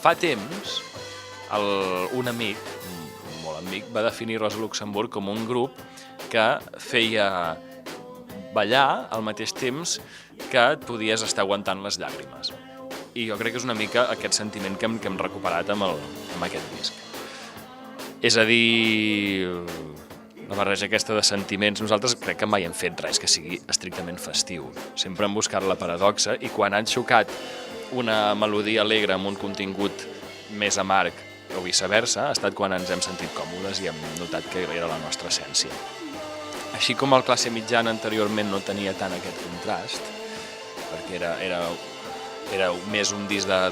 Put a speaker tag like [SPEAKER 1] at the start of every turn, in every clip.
[SPEAKER 1] fa temps, un amic, molt amic, va definir Rosa Luxemburg com un grup que feia ballar al mateix temps que et podies estar aguantant les llàgrimes. I jo crec que és una mica aquest sentiment que hem recuperat amb aquest disc. És a dir, la barreja aquesta de sentiments, nosaltres crec que mai hem fet res que sigui estrictament festiu. Sempre hem buscat la paradoxa i quan han xocat una melodia alegre amb un contingut més amarg o viceversa, ha estat quan ens hem sentit còmodes i hem notat que era la nostra essència. Així com el classe mitjana anteriorment no tenia tant aquest contrast, perquè era més un disc a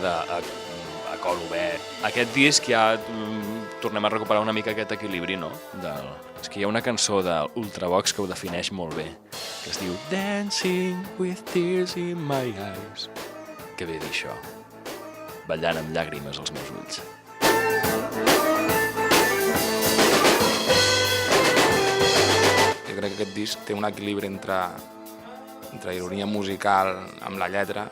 [SPEAKER 1] cor obert. Aquest disc ja tornem a recuperar una mica aquest equilibri, no? És que hi ha una cançó d'Ultravox que ho defineix molt bé, que es diu Dancing with tears in my eyes. Què ve dir això? Ballant amb llàgrimes als meus ulls.
[SPEAKER 2] Jo crec que aquest disc té un equilibri entre ironia musical amb la lletra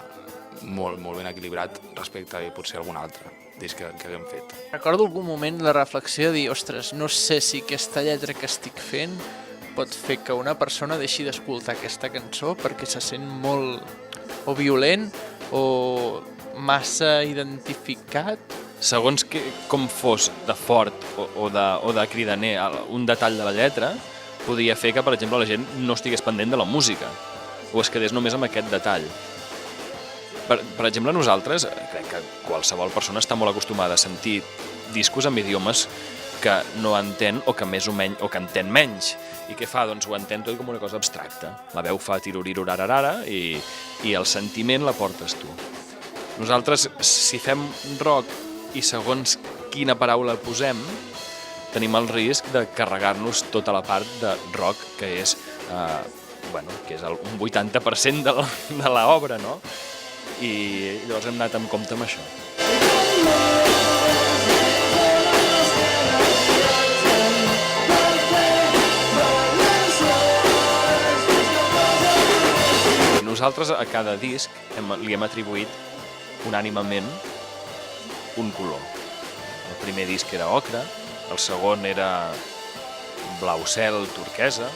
[SPEAKER 2] molt ben equilibrat respecte a potser algun altre disc que haguem fet.
[SPEAKER 3] Recordo algun moment la reflexió de dir, ostres, no sé si aquesta lletra que estic fent pot fer que una persona deixi d'escoltar aquesta cançó perquè se sent molt o violent o massa identificat.
[SPEAKER 1] Segons com fos de fort o de cridaner un detall de la lletra, podia fer que, per exemple, la gent no estigués pendent de la música o es quedés només amb aquest detall. Per exemple, nosaltres, crec que qualsevol persona està molt acostumada a sentir discos amb idiomes que no entén o que més o menys o que entén menys. I què fa? Doncs ho entén tot com una cosa abstracta. La veu fa tirorirorarara i el sentiment la portes tu. Nosaltres, si fem rock i segons quina paraula posem, tenim el risc de carregar-nos tota la part de rock que és un 80% de l'obra, no? I llavors hem anat amb compte amb això. Nosaltres a cada disc li hem atribuït unànimament un color. El primer disc era ocre, el segon era blau cel turquesa,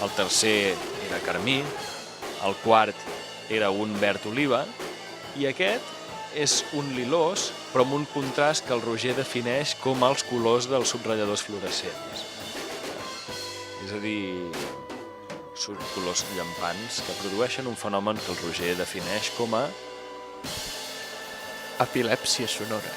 [SPEAKER 1] el tercer era carmí, el quart era un verd oliva i aquest és un lilós però amb un contrast que el Roger defineix com els colors dels subratlladors fluorescents. És a dir, colors llampants que produeixen un fenomen que el Roger defineix com a
[SPEAKER 3] epilèpsia sonora.